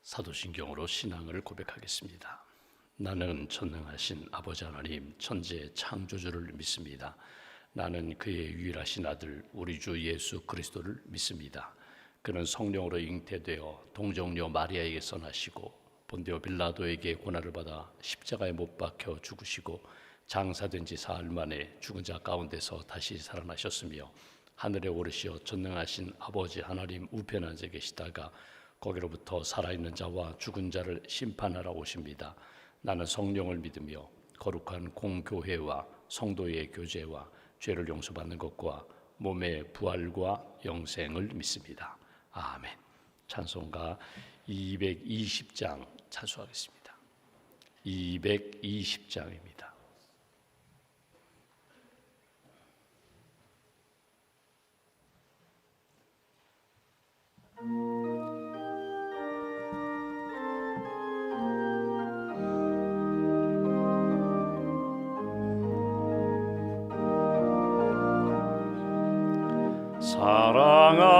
사도신경으로 신앙을 고백하겠습니다. 나는 전능하신 아버지 하나님 천지의 창조주를 믿습니다. 나는 그의 유일하신 아들 우리 주 예수 그리스도를 믿습니다. 그는 성령으로 잉태되어 동정녀 마리아에게서 나시고 본디오 빌라도에게 고난을 받아 십자가에 못 박혀 죽으시고 장사된 지 사흘 만에 죽은 자 가운데서 다시 살아나셨으며 하늘에 오르시어 전능하신 아버지 하나님 우편에 앉아 계시다가 거기로부터 살아있는 자와 죽은 자를 심판하러 오십니다. 나는 성령을 믿으며 거룩한 공교회와 성도의 교제와 죄를 용서받는 것과 몸의 부활과 영생을 믿습니다. 아멘. 찬송가 220장 찬송하겠습니다. 220장입니다.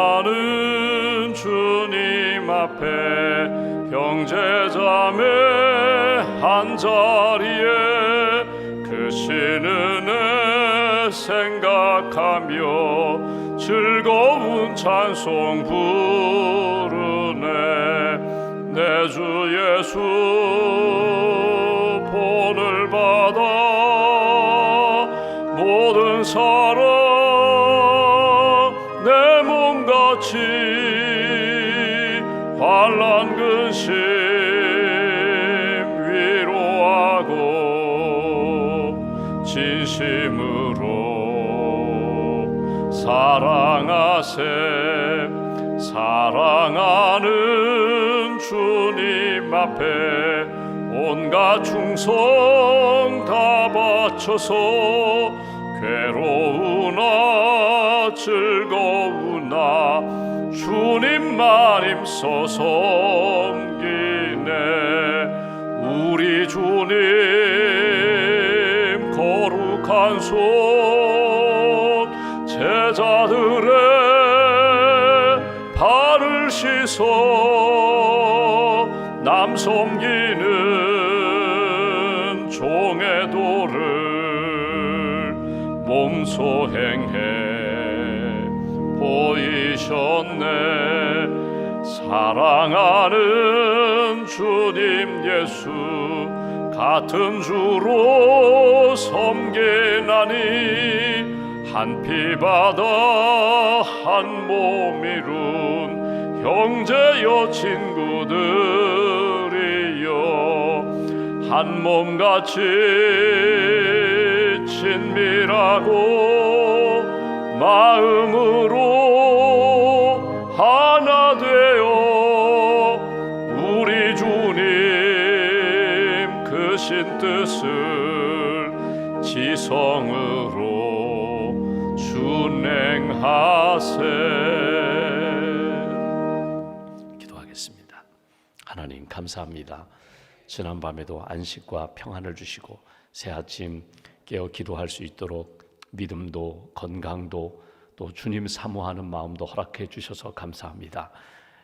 사랑하는 주님 앞에 형제자매 한자리에 그 신은혜 생각하며 즐거운 찬송 부르네. 내 주 예수 본을 받아 모든 사랑 내 몸같이 환난 근심 위로하고 진심으로 사랑하세. 사랑하는 주님 앞에 온갖 충성 다 바쳐서 괴로우나 즐거우나 주님만 힘써 섬기네. 우리 주님 거룩한 손 제자들의 발을 씻어 남 섬기는 종의 도를 몸소 행해 보이셨네. 사랑하는 주님 예수 같은 주로 섬기나니 한 피 받아 한 몸 이룬 형제여 친구들이여 한 몸같이 친밀하고 마음으로 하나 되어 우리 주님 크신 뜻을 지성으로 준행하세. 기도하겠습니다. 하나님 감사합니다. 지난밤에도 안식과 평안을 주시고 새 아침 깨어 기도할 수 있도록 믿음도 건강도 또 주님 사모하는 마음도 허락해 주셔서 감사합니다.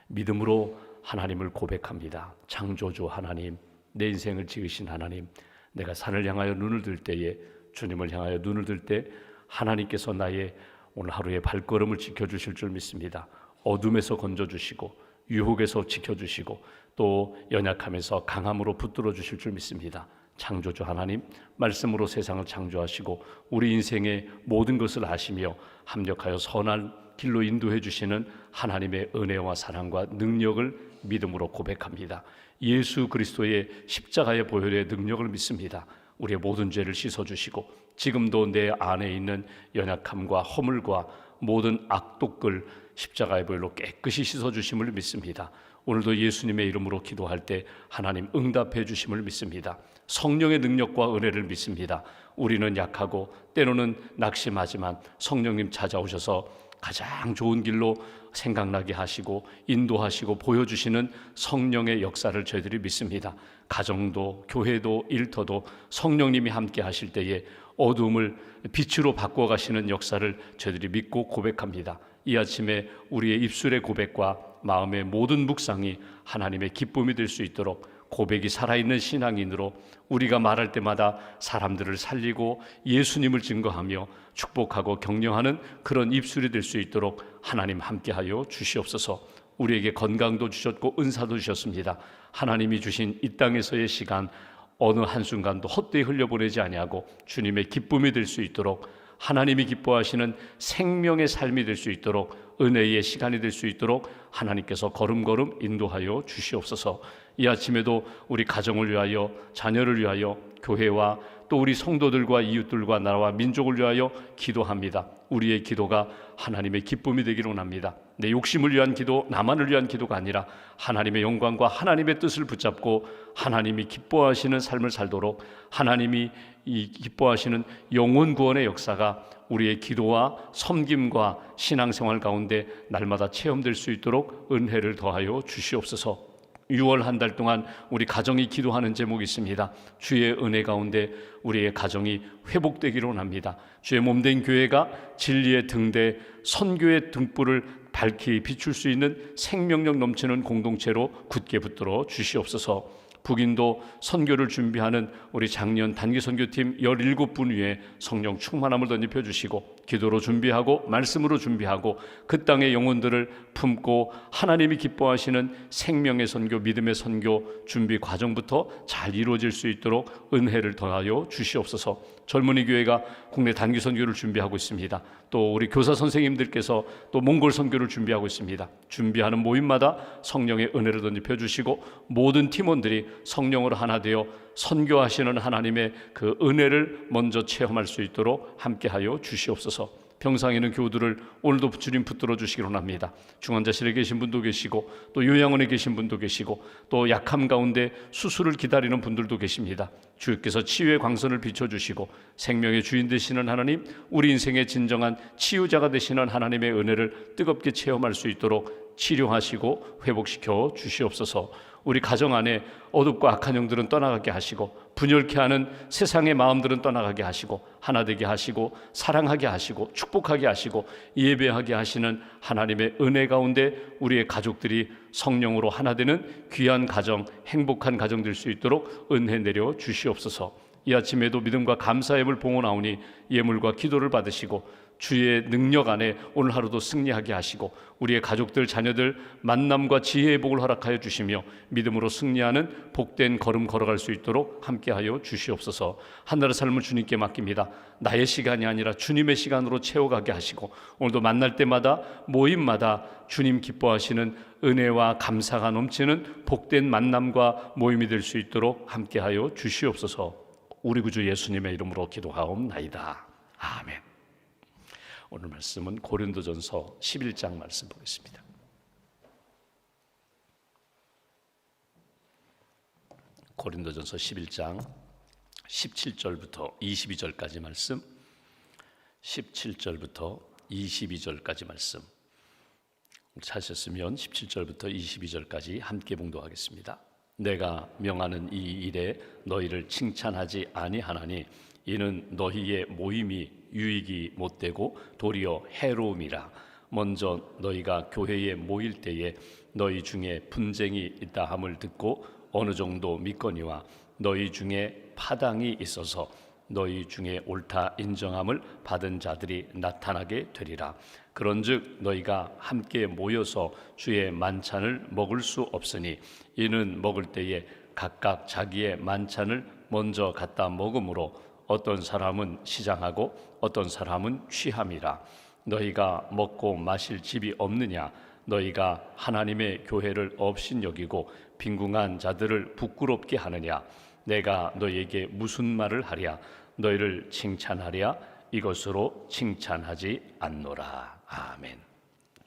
믿음으로 하나님을 고백합니다. 창조주 하나님, 내 인생을 지으신 하나님, 내가 산을 향하여 눈을 들 때에 주님을 향하여 눈을 들 때 하나님께서 나의 오늘 하루의 발걸음을 지켜주실 줄 믿습니다. 어둠에서 건져주시고 유혹에서 지켜주시고 또 연약함에서 강함으로 붙들어 주실 줄 믿습니다. 창조주 하나님, 말씀으로 세상을 창조하시고 우리 인생의 모든 것을 아시며 합력하여 선한 길로 인도해 주시는 하나님의 은혜와 사랑과 능력을 믿음으로 고백합니다. 예수 그리스도의 십자가의 보혈의 능력을 믿습니다. 우리의 모든 죄를 씻어주시고 지금도 내 안에 있는 연약함과 허물과 모든 악독을 십자가의 보혈로 깨끗이 씻어주심을 믿습니다. 오늘도 예수님의 이름으로 기도할 때 하나님 응답해 주심을 믿습니다. 성령의 능력과 은혜를 믿습니다. 우리는 약하고 때로는 낙심하지만 성령님 찾아오셔서 가장 좋은 길로 생각나게 하시고 인도하시고 보여주시는 성령의 역사를 저희들이 믿습니다. 가정도 교회도 일터도 성령님이 함께 하실 때에 어두움을 빛으로 바꿔가시는 역사를 저희들이 믿고 고백합니다. 이 아침에 우리의 입술의 고백과 마음의 모든 묵상이 하나님의 기쁨이 될 수 있도록 고백이 살아있는 신앙인으로 우리가 말할 때마다 사람들을 살리고 예수님을 증거하며 축복하고 격려하는 그런 입술이 될 수 있도록 하나님 함께하여 주시옵소서. 우리에게 건강도 주셨고 은사도 주셨습니다. 하나님이 주신 이 땅에서의 시간 어느 한순간도 헛되이 흘려보내지 아니하고 주님의 기쁨이 될 수 있도록, 하나님이 기뻐하시는 생명의 삶이 될 수 있도록, 은혜의 시간이 될 수 있도록 하나님께서 걸음걸음 인도하여 주시옵소서. 이 아침에도 우리 가정을 위하여, 자녀를 위하여, 교회와 또 우리 성도들과 이웃들과 나라와 민족을 위하여 기도합니다. 우리의 기도가 하나님의 기쁨이 되기를 원합니다. 내 욕심을 위한 기도, 나만을 위한 기도가 아니라 하나님의 영광과 하나님의 뜻을 붙잡고 하나님이 기뻐하시는 삶을 살도록, 하나님이 이 기뻐하시는 영혼 구원의 역사가 우리의 기도와 섬김과 신앙생활 가운데 날마다 체험될 수 있도록 은혜를 더하여 주시옵소서. 6월 한 달 동안 우리 가정이 기도하는 제목이 있습니다. 주의 은혜 가운데 우리의 가정이 회복되기를 원합니다. 주의 몸된 교회가 진리의 등대, 선교의 등불을 밝히 비출 수 있는 생명력 넘치는 공동체로 굳게 붙들어 주시옵소서. 북인도 선교를 준비하는 우리 작년 단기선교팀 17분 위에 성령 충만함을 덧입혀 주시고, 기도로 준비하고 말씀으로 준비하고 그 땅의 영혼들을 품고 하나님이 기뻐하시는 생명의 선교, 믿음의 선교 준비 과정부터 잘 이루어질 수 있도록 은혜를 더하여 주시옵소서. 젊은이 교회가 국내 단기 선교를 준비하고 있습니다. 또 우리 교사 선생님들께서 또 몽골 선교를 준비하고 있습니다. 준비하는 모임마다 성령의 은혜를 덧입혀 주시고 모든 팀원들이 성령으로 하나 되어 선교하시는 하나님의 그 은혜를 먼저 체험할 수 있도록 함께하여 주시옵소서. 병상에 있는 교우들을 오늘도 주님 붙들어 주시기 원합니다. 중환자실에 계신 분도 계시고 또 요양원에 계신 분도 계시고 또 약함 가운데 수술을 기다리는 분들도 계십니다. 주께서 치유의 광선을 비춰주시고 생명의 주인 되시는 하나님, 우리 인생의 진정한 치유자가 되시는 하나님의 은혜를 뜨겁게 체험할 수 있도록 치료하시고 회복시켜 주시옵소서. 우리 가정 안에 어둡고 악한 영들은 떠나가게 하시고 분열케 하는 세상의 마음들은 떠나가게 하시고 하나 되게 하시고 사랑하게 하시고 축복하게 하시고 예배하게 하시는 하나님의 은혜 가운데 우리의 가족들이 성령으로 하나 되는 귀한 가정, 행복한 가정 될 수 있도록 은혜 내려 주시옵소서. 이 아침에도 믿음과 감사의 예물 봉헌하오니 예물과 기도를 받으시고 주의 능력 안에 오늘 하루도 승리하게 하시고 우리의 가족들, 자녀들 만남과 지혜의 복을 허락하여 주시며 믿음으로 승리하는 복된 걸음 걸어갈 수 있도록 함께하여 주시옵소서. 한나라의 삶을 주님께 맡깁니다. 나의 시간이 아니라 주님의 시간으로 채워가게 하시고 오늘도 만날 때마다 모임마다 주님 기뻐하시는 은혜와 감사가 넘치는 복된 만남과 모임이 될 수 있도록 함께하여 주시옵소서. 우리 구주 예수님의 이름으로 기도하옵나이다. 아멘. 오늘 말씀은 고린도전서 11장 말씀 보겠습니다. 고린도전서 11장 17절부터 22절까지 말씀, 17절부터 22절까지 말씀 찾으셨으면 17절부터 22절까지 함께 봉독하겠습니다. 내가 명하는 이 일에 너희를 칭찬하지 아니하나니 이는 너희의 모임이 유익이 못되고 도리어 해로움이라. 먼저 너희가 교회에 모일 때에 너희 중에 분쟁이 있다 함을 듣고 어느 정도 믿거니와 너희 중에 파당이 있어서 너희 중에 옳다 인정함을 받은 자들이 나타나게 되리라. 그런즉 너희가 함께 모여서 주의 만찬을 먹을 수 없으니 이는 먹을 때에 각각 자기의 만찬을 먼저 갖다 먹으므로 어떤 사람은 시장하고 어떤 사람은 취함이라. 너희가 먹고 마실 집이 없느냐? 너희가 하나님의 교회를 업신여기고 빈궁한 자들을 부끄럽게 하느냐? 내가 너희에게 무슨 말을 하랴? 너희를 칭찬하랴? 이것으로 칭찬하지 않노라. 아멘.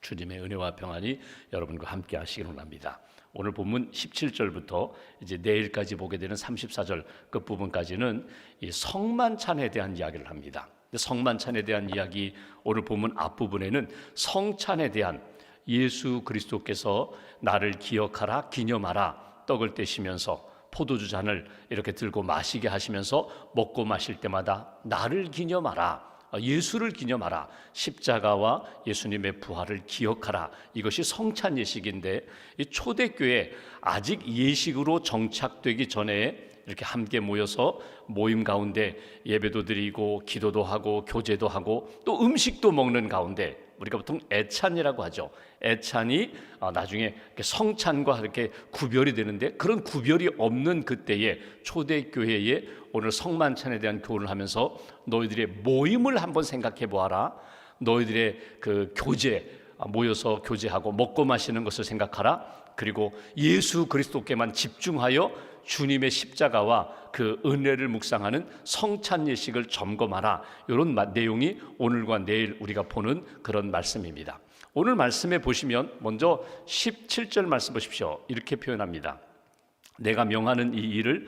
주님의 은혜와 평안이 여러분과 함께 하시기 원합니다. 오늘 본문 17절부터 이제 내일까지 보게 되는 34절 끝부분까지는 이 성만찬에 대한 이야기를 합니다. 성만찬에 대한 이야기, 오늘 본문 앞부분에는 성찬에 대한, 예수 그리스도께서 나를 기억하라, 기념하라, 떡을 떼시면서 포도주 잔을 이렇게 들고 마시게 하시면서 먹고 마실 때마다 나를 기념하라, 예수를 기념하라. 십자가와 예수님의 부활을 기억하라. 이것이 성찬 예식인데, 이 초대교회 아직 예식으로 정착되기 전에 이렇게 함께 모여서 모임 가운데 예배도 드리고 기도도 하고 교제도 하고 또 음식도 먹는 가운데, 우리가 보통 애찬이라고 하죠. 애찬이 나중에 성찬과 이렇게 구별이 되는데, 그런 구별이 없는 그때에 초대교회에 오늘 성만찬에 대한 교훈을 하면서 너희들의 모임을 한번 생각해 보아라. 너희들의 그 교제, 모여서 교제하고 먹고 마시는 것을 생각하라. 그리고 예수 그리스도께만 집중하여 주님의 십자가와 그 은혜를 묵상하는 성찬 예식을 점검하라. 이런 내용이 오늘과 내일 우리가 보는 그런 말씀입니다. 오늘 말씀에 보시면 먼저 17절 말씀 보십시오. 이렇게 표현합니다. 내가 명하는 이 일을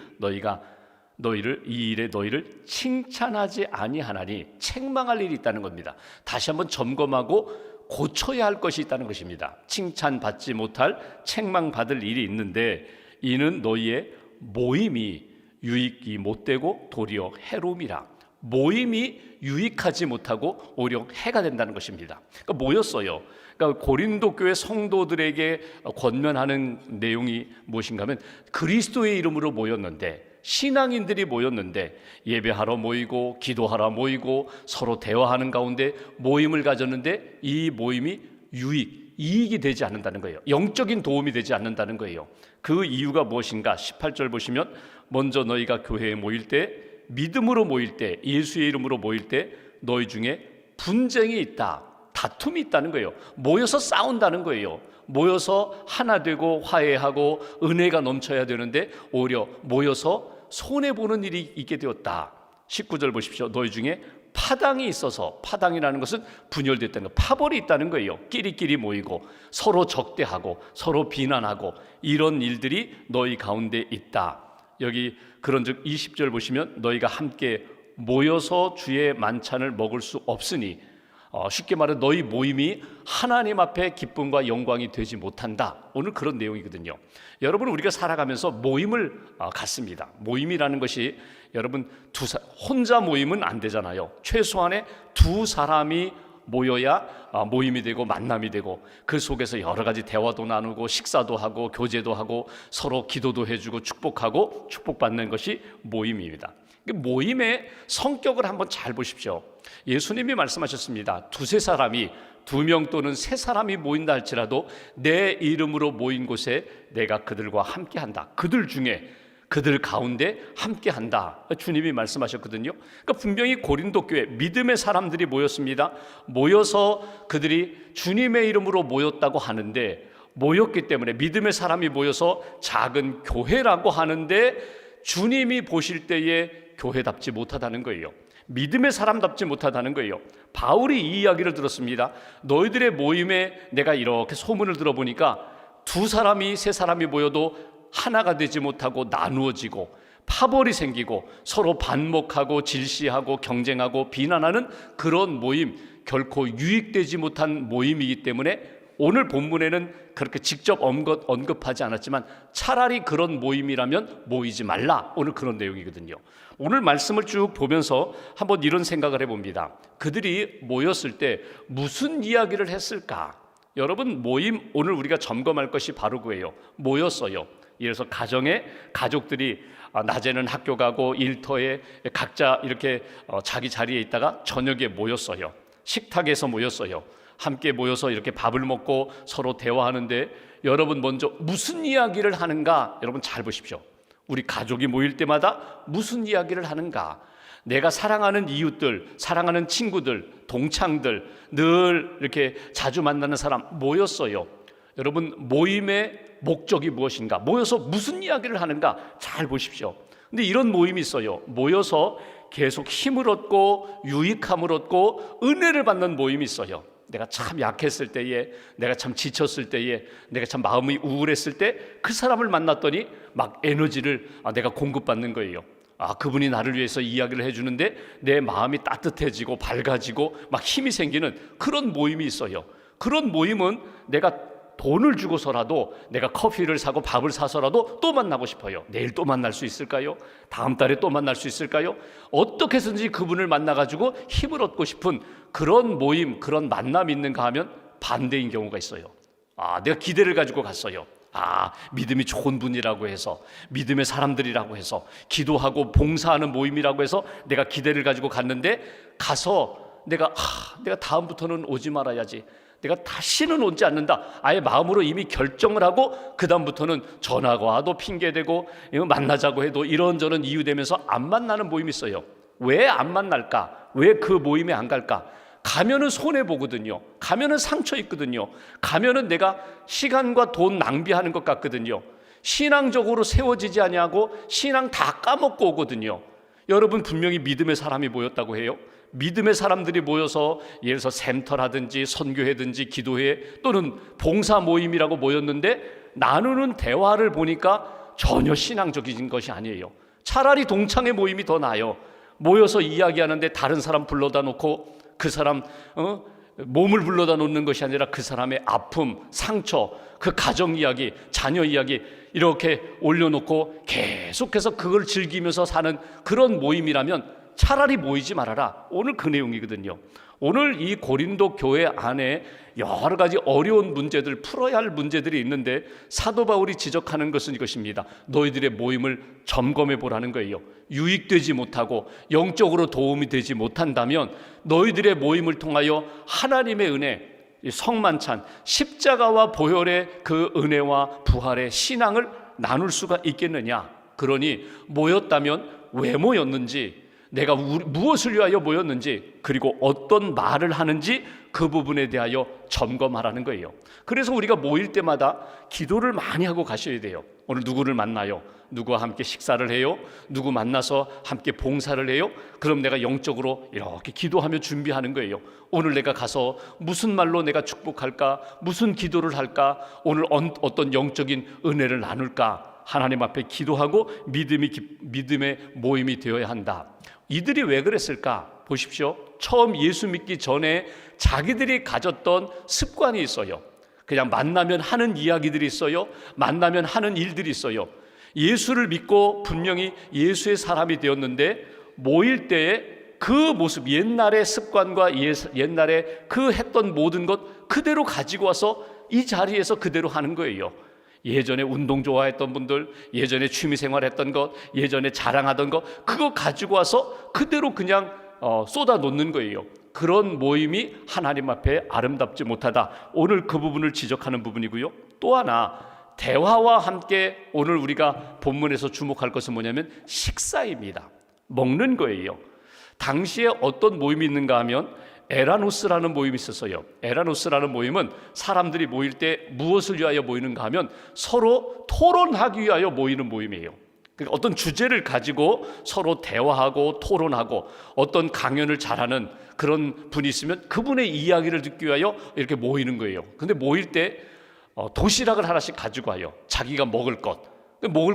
이 일에 너희를 칭찬하지 아니하나니, 책망할 일이 있다는 겁니다. 다시 한번 점검하고 고쳐야 할 것이 있다는 것입니다. 칭찬받지 못할, 책망받을 일이 있는데, 이는 너희의 모임이 유익이 못되고 도리어 해로움이라. 모임이 유익하지 못하고 오히려 해가 된다는 것입니다. 그러니까 모였어요. 그러니까 고린도 교회 성도들에게 권면하는 내용이 무엇인가 하면, 그리스도의 이름으로 모였는데, 신앙인들이 모였는데 예배하러 모이고 기도하러 모이고 서로 대화하는 가운데 모임을 가졌는데, 이 모임이 이익이 되지 않는다는 거예요. 영적인 도움이 되지 않는다는 거예요. 그 이유가 무엇인가? 18절 보시면, 먼저 너희가 교회에 모일 때, 믿음으로 모일 때, 예수의 이름으로 모일 때 너희 중에 분쟁이 있다, 다툼이 있다는 거예요. 모여서 싸운다는 거예요. 모여서 하나 되고 화해하고 은혜가 넘쳐야 되는데 오히려 모여서 손해보는 일이 있게 되었다. 19절 보십시오. 너희 중에 파당이 있어서, 파당이라는 것은 분열됐다는 거, 파벌이 있다는 거예요. 끼리끼리 모이고 서로 적대하고 서로 비난하고 이런 일들이 너희 가운데 있다. 여기 그런즉 20절 보시면, 너희가 함께 모여서 주의 만찬을 먹을 수 없으니, 쉽게 말해 너희 모임이 하나님 앞에 기쁨과 영광이 되지 못한다. 오늘 그런 내용이거든요. 여러분, 우리가 살아가면서 모임을 갖습니다. 모임이라는 것이, 여러분, 혼자 모임은 안 되잖아요. 최소한의 두 사람이 모여야 모임이 되고 만남이 되고, 그 속에서 여러 가지 대화도 나누고 식사도 하고 교제도 하고 서로 기도도 해주고 축복하고 축복받는 것이 모임입니다. 모임의 성격을 한번 잘 보십시오. 예수님이 말씀하셨습니다. 두세 사람이, 2명 또는 3사람이 모인다 할지라도 내 이름으로 모인 곳에 내가 그들과 함께한다. 그들 중에, 그들 가운데 함께한다. 주님이 말씀하셨거든요. 그러니까 분명히 고린도 교회 믿음의 사람들이 모였습니다. 모여서 그들이 주님의 이름으로 모였다고 하는데, 모였기 때문에, 믿음의 사람이 모여서 작은 교회라고 하는데 주님이 보실 때에 교회답지 못하다는 거예요. 믿음의 사람답지 못하다는 거예요. 바울이 이 이야기를 들었습니다. 너희들의 모임에 내가 이렇게 소문을 들어보니까 2사람이 3사람이 모여도 하나가 되지 못하고 나누어지고 파벌이 생기고 서로 반목하고 질시하고 경쟁하고 비난하는 그런 모임, 결코 유익되지 못한 모임이기 때문에 오늘 본문에는 그렇게 직접 언급하지 않았지만 차라리 그런 모임이라면 모이지 말라. 오늘 그런 내용이거든요. 오늘 말씀을 쭉 보면서 한번 이런 생각을 해봅니다. 그들이 모였을 때 무슨 이야기를 했을까? 여러분, 모임, 오늘 우리가 점검할 것이 바로 그예요. 모였어요. 이래서 가족들이 낮에는 학교 가고 일터에 각자 이렇게 자기 자리에 있다가 저녁에 모였어요. 식탁에서 모였어요. 함께 모여서 이렇게 밥을 먹고 서로 대화하는데, 여러분 먼저 무슨 이야기를 하는가? 여러분 잘 보십시오. 우리 가족이 모일 때마다 무슨 이야기를 하는가? 내가 사랑하는 이웃들, 사랑하는 친구들, 동창들, 늘 이렇게 자주 만나는 사람 모였어요. 여러분, 모임의 목적이 무엇인가? 모여서 무슨 이야기를 하는가? 잘 보십시오. 근데 이런 모임이 있어요. 모여서 계속 힘을 얻고 유익함을 얻고 은혜를 받는 모임이 있어요. 내가 참 약했을 때에, 내가 참 지쳤을 때에, 내가 참 마음이 우울했을 때 그 사람을 만났더니 막 에너지를 내가 공급받는 거예요. 그분이 나를 위해서 이야기를 해주는데 내 마음이 따뜻해지고 밝아지고 막 힘이 생기는 그런 모임이 있어요. 그런 모임은 내가 돈을 주고서라도 내가 커피를 사고 밥을 사서라도 또 만나고 싶어요. 내일 또 만날 수 있을까요? 다음 달에 또 만날 수 있을까요? 어떻게 해서든지 그분을 만나가지고 힘을 얻고 싶은 그런 모임, 그런 만남이 있는가 하면 반대인 경우가 있어요. 내가 기대를 가지고 갔어요. 믿음이 좋은 분이라고 해서, 믿음의 사람들이라고 해서, 기도하고 봉사하는 모임이라고 해서 내가 기대를 가지고 갔는데, 가서 내가 다음부터는 오지 말아야지, 내가 다시는 오지 않는다, 아예 마음으로 이미 결정을 하고 그 다음부터는 전화가 와도 핑계대고 만나자고 해도 이런저런 이유 대면서 안 만나는 모임이 있어요. 왜 안 만날까? 왜 그 모임에 안 갈까? 가면은 손해보거든요. 가면은 상처 있거든요. 가면은 내가 시간과 돈 낭비하는 것 같거든요. 신앙적으로 세워지지 아니하고 신앙 다 까먹고 오거든요. 여러분, 분명히 믿음의 사람이 모였다고 해요. 믿음의 사람들이 모여서 예를 들어서 샘터라든지 선교회든지 기도회 또는 봉사 모임이라고 모였는데 나누는 대화를 보니까 전혀 신앙적인 것이 아니에요. 차라리 동창회 모임이 더 나아요. 모여서 이야기하는데 다른 사람 불러다 놓고 그 사람 몸을 불러다 놓는 것이 아니라 그 사람의 아픔, 상처, 그 가정 이야기, 자녀 이야기 이렇게 올려놓고 계속해서 그걸 즐기면서 사는 그런 모임이라면 차라리 모이지 말아라. 오늘 그 내용이거든요. 오늘 이 고린도 교회 안에 여러 가지 어려운 문제들, 풀어야 할 문제들이 있는데 사도 바울이 지적하는 것은 이것입니다. 너희들의 모임을 점검해 보라는 거예요. 유익되지 못하고 영적으로 도움이 되지 못한다면 너희들의 모임을 통하여 하나님의 은혜, 성만찬, 십자가와 보혈의 그 은혜와 부활의 신앙을 나눌 수가 있겠느냐. 그러니 모였다면 왜 모였는지, 내가 무엇을 위하여 모였는지, 그리고 어떤 말을 하는지 그 부분에 대하여 점검하라는 거예요. 그래서 우리가 모일 때마다 기도를 많이 하고 가셔야 돼요. 오늘 누구를 만나요? 누구와 함께 식사를 해요? 누구 만나서 함께 봉사를 해요? 그럼 내가 영적으로 이렇게 기도하며 준비하는 거예요. 오늘 내가 가서 무슨 말로 내가 축복할까? 무슨 기도를 할까? 오늘 어떤 영적인 은혜를 나눌까? 하나님 앞에 기도하고 믿음의 모임이 되어야 한다. 이들이 왜 그랬을까? 보십시오. 처음 예수 믿기 전에 자기들이 가졌던 습관이 있어요. 그냥 만나면 하는 이야기들이 있어요. 만나면 하는 일들이 있어요. 예수를 믿고 분명히 예수의 사람이 되었는데 모일 때에 그 모습, 옛날의 습관과 옛날에 그 했던 모든 것 그대로 가지고 와서 이 자리에서 그대로 하는 거예요. 예전에 운동 좋아했던 분들, 예전에 취미생활 했던 것, 예전에 자랑하던 것, 그거 가지고 와서 그대로 그냥 쏟아 놓는 거예요. 그런 모임이 하나님 앞에 아름답지 못하다. 오늘 그 부분을 지적하는 부분이고요. 또 하나, 대화와 함께 오늘 우리가 본문에서 주목할 것은 뭐냐면 식사입니다. 먹는 거예요. 당시에 어떤 모임이 있는가 하면 에라누스라는 모임이 있었어요. 에라누스라는 모임은 사람들이 모일 때 무엇을 위하여 모이는가 하면 서로 토론하기 위하여 모이는 모임이에요. 그러니까 어떤 주제를 가지고 서로 대화하고 토론하고 어떤 강연을 잘하는 그런 분이 있으면 그분의 이야기를 듣기 위하여 이렇게 모이는 거예요. 근데 모일 때 도시락을 하나씩 가지고 와요. 자기가 먹을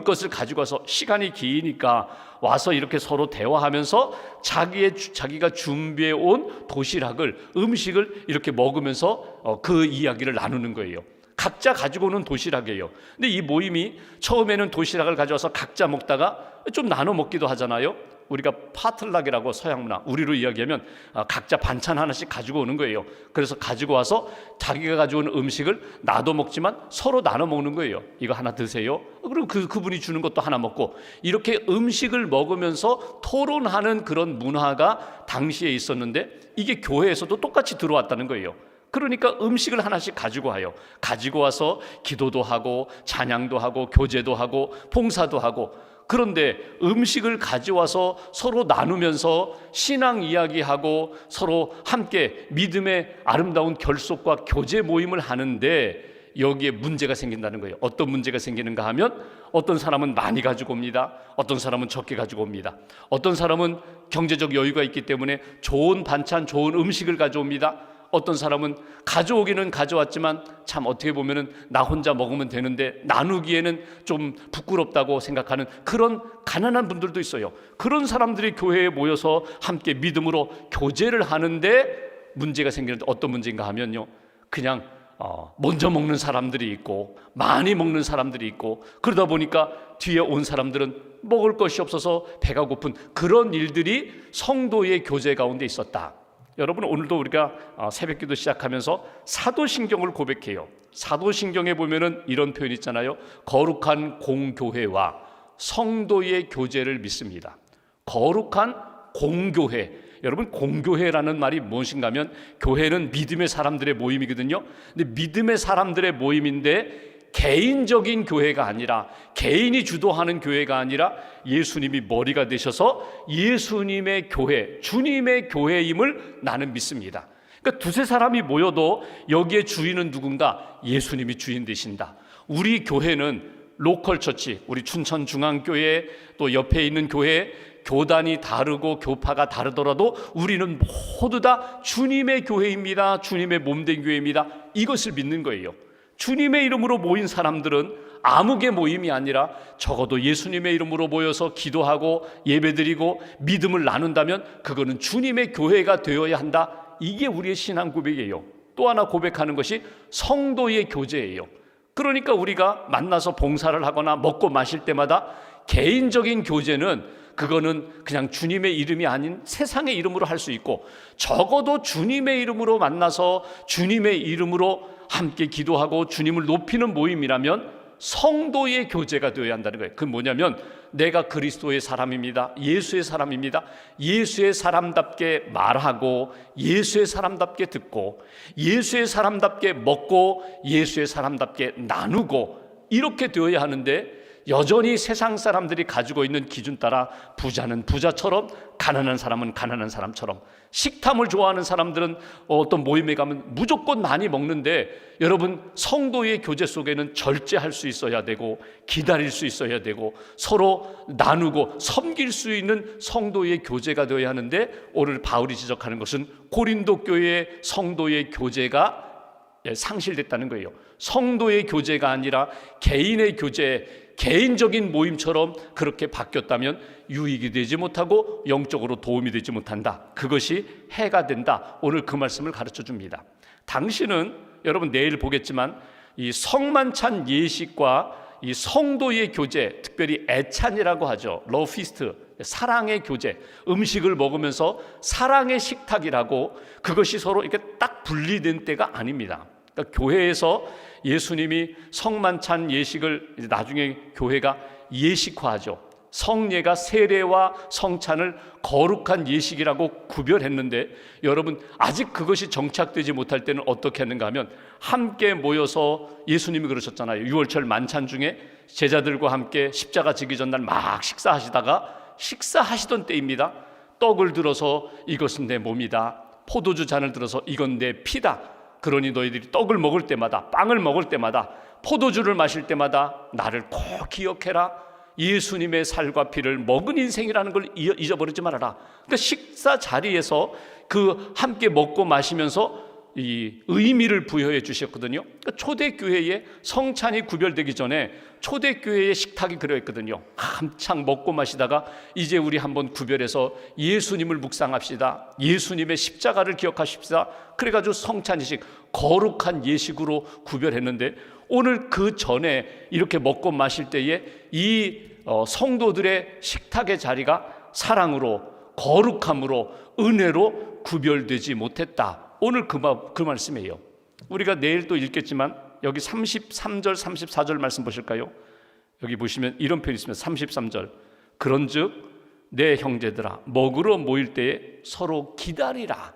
것을 가지고 와서 시간이 기니까 와서 이렇게 서로 대화하면서 자기가 준비해 온 도시락을, 음식을 이렇게 먹으면서 그 이야기를 나누는 거예요. 각자 가지고 오는 도시락이에요. 근데 이 모임이 처음에는 도시락을 가져와서 각자 먹다가 좀 나눠 먹기도 하잖아요. 우리가 파틀락이라고 서양문화, 우리로 이야기하면 각자 반찬 하나씩 가지고 오는 거예요. 그래서 가지고 와서 자기가 가져온 음식을 나도 먹지만 서로 나눠 먹는 거예요. 이거 하나 드세요. 그럼 그분이 주는 것도 하나 먹고, 이렇게 음식을 먹으면서 토론하는 그런 문화가 당시에 있었는데 이게 교회에서도 똑같이 들어왔다는 거예요. 그러니까 음식을 하나씩 가지고 와요. 가지고 와서 기도도 하고 찬양도 하고 교제도 하고 봉사도 하고. 그런데 음식을 가져와서 서로 나누면서 신앙 이야기하고 서로 함께 믿음의 아름다운 결속과 교제 모임을 하는데 여기에 문제가 생긴다는 거예요. 어떤 문제가 생기는가 하면 어떤 사람은 많이 가지고 옵니다. 어떤 사람은 적게 가지고 옵니다. 어떤 사람은 경제적 여유가 있기 때문에 좋은 반찬, 좋은 음식을 가져옵니다. 어떤 사람은 가져오기는 가져왔지만 참 어떻게 보면은 나 혼자 먹으면 되는데 나누기에는 좀 부끄럽다고 생각하는 그런 가난한 분들도 있어요. 그런 사람들이 교회에 모여서 함께 믿음으로 교제를 하는데 문제가 생기는데 어떤 문제인가 하면요, 그냥 먼저 먹는 사람들이 있고 많이 먹는 사람들이 있고, 그러다 보니까 뒤에 온 사람들은 먹을 것이 없어서 배가 고픈 그런 일들이 성도의 교제 가운데 있었다. 여러분, 오늘도 우리가 새벽기도 시작하면서 사도신경을 고백해요. 사도신경에 보면은 이런 표현이 있잖아요. 거룩한 공교회와 성도의 교제를 믿습니다. 거룩한 공교회. 여러분, 공교회라는 말이 무엇인가 하면, 교회는 믿음의 사람들의 모임이거든요. 근데 믿음의 사람들의 모임인데 개인적인 교회가 아니라, 개인이 주도하는 교회가 아니라 예수님이 머리가 되셔서 예수님의 교회, 주님의 교회임을 나는 믿습니다. 그러니까 두세 사람이 모여도 여기에 주인은 누군가? 예수님이 주인 되신다. 우리 교회는 로컬 처치, 우리 춘천중앙교회, 또 옆에 있는 교회, 교단이 다르고 교파가 다르더라도 우리는 모두 다 주님의 교회입니다. 주님의 몸된 교회입니다. 이것을 믿는 거예요. 주님의 이름으로 모인 사람들은 아무개 모임이 아니라 적어도 예수님의 이름으로 모여서 기도하고 예배드리고 믿음을 나눈다면 그거는 주님의 교회가 되어야 한다. 이게 우리의 신앙 고백이에요. 또 하나 고백하는 것이 성도의 교제예요. 그러니까 우리가 만나서 봉사를 하거나 먹고 마실 때마다 개인적인 교제는, 그거는 그냥 주님의 이름이 아닌 세상의 이름으로 할 수 있고, 적어도 주님의 이름으로 만나서 주님의 이름으로 함께 기도하고 주님을 높이는 모임이라면 성도의 교제가 되어야 한다는 거예요. 그건 뭐냐면, 내가 그리스도의 사람입니다. 예수의 사람입니다. 예수의 사람답게 말하고 예수의 사람답게 듣고 예수의 사람답게 먹고 예수의 사람답게 나누고, 이렇게 되어야 하는데 여전히 세상 사람들이 가지고 있는 기준 따라 부자는 부자처럼, 가난한 사람은 가난한 사람처럼, 식탐을 좋아하는 사람들은 어떤 모임에 가면 무조건 많이 먹는데, 여러분, 성도의 교제 속에는 절제할 수 있어야 되고 기다릴 수 있어야 되고 서로 나누고 섬길 수 있는 성도의 교제가 되어야 하는데, 오늘 바울이 지적하는 것은 고린도 교회의 성도의 교제가 상실됐다는 거예요. 성도의 교제가 아니라 개인의 교제, 개인적인 모임처럼 그렇게 바뀌었다면 유익이 되지 못하고 영적으로 도움이 되지 못한다. 그것이 해가 된다. 오늘 그 말씀을 가르쳐 줍니다. 당신은, 여러분 내일 보겠지만, 이 성만찬 예식과 이 성도의 교제, 특별히 애찬이라고 하죠. 러피스트, 사랑의 교제, 음식을 먹으면서 사랑의 식탁이라고, 그것이 서로 이렇게 딱 분리된 때가 아닙니다. 그러니까 교회에서 예수님이 성만찬 예식을 나중에 교회가 예식화하죠. 성례가 세례와 성찬을 거룩한 예식이라고 구별했는데, 여러분 아직 그것이 정착되지 못할 때는 어떻게 했는가 하면, 함께 모여서, 예수님이 그러셨잖아요. 6월절 만찬 중에 제자들과 함께 십자가 지기 전날 막 식사하시던 때입니다. 떡을 들어서 이것은 내 몸이다, 포도주 잔을 들어서 이건 내 피다. 그러니 너희들이 떡을 먹을 때마다, 빵을 먹을 때마다, 포도주를 마실 때마다 나를 꼭 기억해라. 예수님의 살과 피를 먹은 인생이라는 걸 잊어버리지 말아라. 그러니까 식사 자리에서 그 함께 먹고 마시면서 이 의미를 부여해 주셨거든요. 그러니까 초대교회에 성찬이 구별되기 전에 초대교회의 식탁이 그려있거든요. 한창 먹고 마시다가 이제 우리 한번 구별해서 예수님을 묵상합시다, 예수님의 십자가를 기억하십시다. 그래가지고 성찬이식, 거룩한 예식으로 구별했는데, 오늘 그 전에 이렇게 먹고 마실 때에 이 성도들의 식탁의 자리가 사랑으로, 거룩함으로, 은혜로 구별되지 못했다. 오늘 그 말씀이에요. 우리가 내일 또 읽겠지만 여기 33절 34절 말씀 보실까요? 여기 보시면 이런 표현이 있습니다. 33절, 그런즉 내 형제들아, 먹으러 모일 때에 서로 기다리라.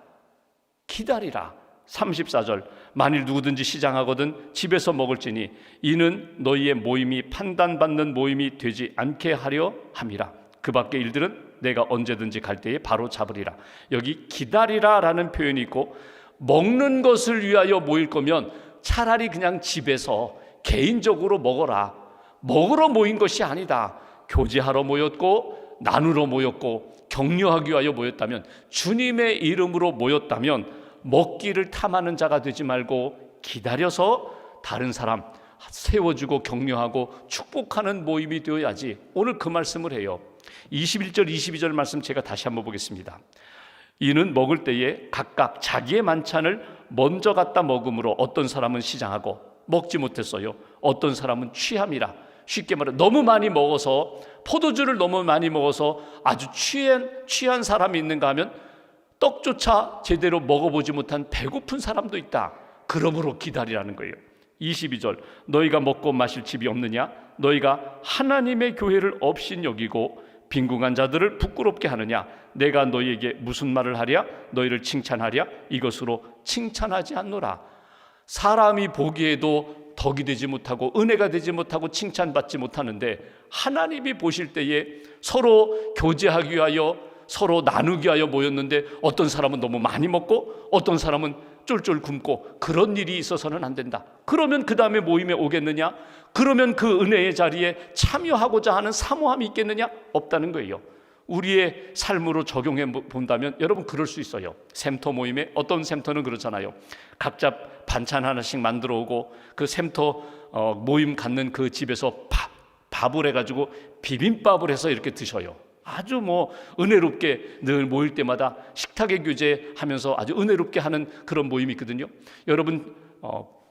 34절, 만일 누구든지 시장하거든 집에서 먹을지니 이는 너희의 모임이 판단받는 모임이 되지 않게 하려 함이라. 그 밖의 일들은 내가 언제든지 갈 때에 바로 잡으리라. 여기 기다리라 라는 표현이 있고, 먹는 것을 위하여 모일 거면 차라리 그냥 집에서 개인적으로 먹어라. 먹으러 모인 것이 아니다. 교제하러 모였고 나누러 모였고 격려하기 위하여 모였다면, 주님의 이름으로 모였다면 먹기를 탐하는 자가 되지 말고 기다려서 다른 사람 세워주고 격려하고 축복하는 모임이 되어야지. 오늘 그 말씀을 해요. 21절 22절 말씀 제가 다시 한번 보겠습니다. 이는 먹을 때에 각각 자기의 만찬을 먼저 갖다 먹음으로 어떤 사람은 시장하고 먹지 못했어요. 어떤 사람은 취함이라. 쉽게 말해 너무 많이 먹어서, 포도주를 너무 많이 먹어서 아주 취한 사람이 있는가 하면 떡조차 제대로 먹어보지 못한 배고픈 사람도 있다. 그러므로 기다리라는 거예요. 22절, 너희가 먹고 마실 집이 없느냐? 너희가 하나님의 교회를 업신 여기고 빈궁한 자들을 부끄럽게 하느냐? 내가 너희에게 무슨 말을 하랴? 너희를 칭찬하랴? 이것으로 칭찬하지 않노라. 사람이 보기에도 덕이 되지 못하고 은혜가 되지 못하고 칭찬받지 못하는데, 하나님이 보실 때에 서로 교제하기 위하여, 서로 나누기 위하여 모였는데 어떤 사람은 너무 많이 먹고 어떤 사람은 쫄쫄 굶고, 그런 일이 있어서는 안 된다. 그러면 그 다음에 모임에 오겠느냐? 그러면 그 은혜의 자리에 참여하고자 하는 사모함이 있겠느냐? 없다는 거예요. 우리의 삶으로 적용해 본다면 여러분 그럴 수 있어요. 샘터 모임에, 어떤 샘터는 그렇잖아요. 각자 반찬 하나씩 만들어 오고 그 샘터 모임 갖는 그 집에서 밥을 해가지고 비빔밥을 해서 이렇게 드셔요. 아주 은혜롭게 늘 모일 때마다 식탁에 교제하면서 아주 은혜롭게 하는 그런 모임이 있거든요. 여러분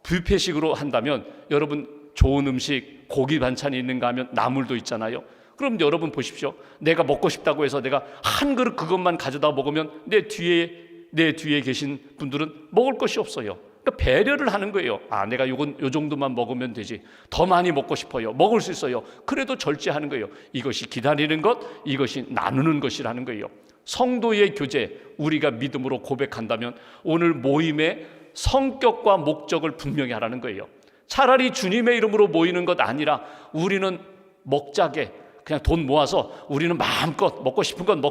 뷔페식으로 한다면, 여러분 좋은 음식, 고기 반찬이 있는가 하면 나물도 있잖아요. 그럼 여러분 보십시오. 내가 먹고 싶다고 해서 내가 한 그릇 그것만 가져다 먹으면 내 뒤에 계신 분들은 먹을 것이 없어요. 그러니까 배려를 하는 거예요. 내가 요 정도만 먹으면 되지. 더 많이 먹고 싶어요. 먹을 수 있어요. 그래도 절제하는 거예요. 이것이 기다리는 것, 이것이 나누는 것이라는 거예요. 성도의 교제, 우리가 믿음으로 고백한다면 오늘 모임의 성격과 목적을 분명히 하라는 거예요. 차라리 주님의 이름으로 모이는 것 아니라 우리는 먹자게, 그냥 돈 모아서 우리는 마음껏 먹고 싶은 건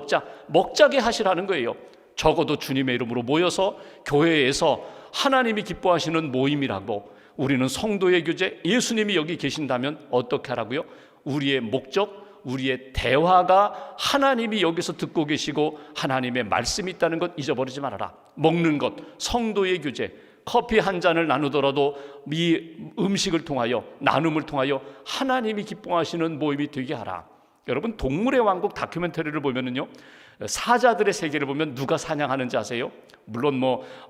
먹자게 하시라는 거예요. 적어도 주님의 이름으로 모여서 교회에서 하나님이 기뻐하시는 모임이라고, 우리는 성도의 교제, 예수님이 여기 계신다면 어떻게 하라고요? 우리의 목적, 우리의 대화가 하나님이 여기서 듣고 계시고 하나님의 말씀이 있다는 것 잊어버리지 말아라. 먹는 것, 성도의 교제, 커피 한 잔을 나누더라도 이 음식을 통하여, 나눔을 통하여 하나님이 기뻐하시는 모임이 되게 하라. 여러분 동물의 왕국 다큐멘터리를 보면은요, 사자들의 세계를 보면 누가 사냥하는지 아세요? 물론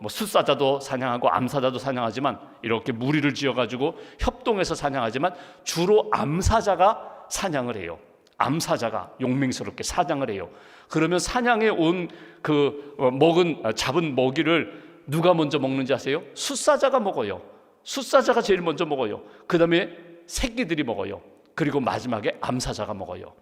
숫사자도 사냥하고 암사자도 사냥하지만, 이렇게 무리를 지어가지고 협동해서 사냥하지만 주로 암사자가 사냥을 해요. 암사자가 용맹스럽게 사냥을 해요. 그러면 사냥해 온 잡은 먹이를 누가 먼저 먹는지 아세요? 숫사자가 먹어요. 숫사자가 제일 먼저 먹어요. 그 다음에 새끼들이 먹어요. 그리고 마지막에 암사자가 먹어요.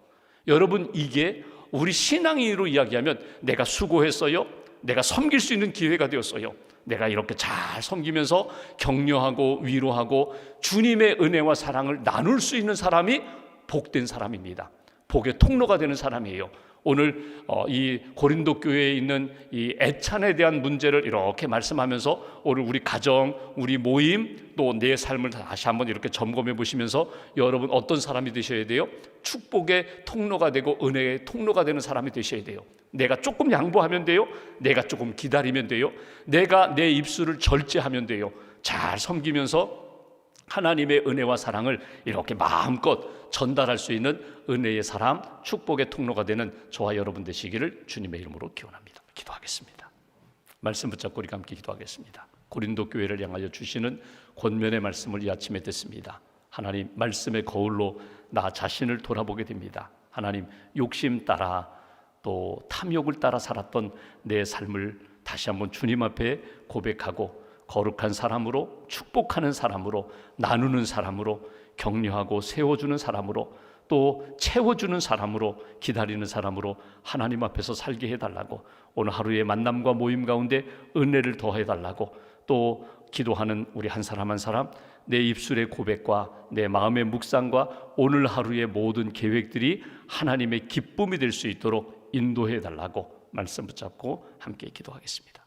여러분 이게 우리 신앙인으로 이야기하면 내가 수고했어요. 내가 섬길 수 있는 기회가 되었어요. 내가 이렇게 잘 섬기면서 격려하고 위로하고 주님의 은혜와 사랑을 나눌 수 있는 사람이 복된 사람입니다. 복의 통로가 되는 사람이에요. 오늘 이 고린도 교회에 있는 이 애찬에 대한 문제를 이렇게 말씀하면서 오늘 우리 가정, 우리 모임, 또 내 삶을 다시 한번 이렇게 점검해 보시면서 여러분 어떤 사람이 되셔야 돼요? 축복의 통로가 되고 은혜의 통로가 되는 사람이 되셔야 돼요. 내가 조금 양보하면 돼요. 내가 조금 기다리면 돼요. 내가 내 입술을 절제하면 돼요. 잘 섬기면서 하나님의 은혜와 사랑을 이렇게 마음껏 전달할 수 있는 은혜의 사람, 축복의 통로가 되는 저와 여러분 되시기를 주님의 이름으로 기원합니다. 기도하겠습니다. 말씀 붙잡고 우리가 함께 기도하겠습니다. 고린도 교회를 향하여 주시는 권면의 말씀을 이 아침에 듣습니다. 하나님, 말씀의 거울로 나 자신을 돌아보게 됩니다. 하나님, 욕심 따라 또 탐욕을 따라 살았던 내 삶을 다시 한번 주님 앞에 고백하고 거룩한 사람으로, 축복하는 사람으로, 나누는 사람으로, 격려하고 세워주는 사람으로, 또 채워주는 사람으로, 기다리는 사람으로 하나님 앞에서 살게 해달라고, 오늘 하루의 만남과 모임 가운데 은혜를 더해달라고, 또 기도하는 우리 한 사람 한 사람 내 입술의 고백과 내 마음의 묵상과 오늘 하루의 모든 계획들이 하나님의 기쁨이 될 수 있도록 인도해달라고 말씀 붙잡고 함께 기도하겠습니다.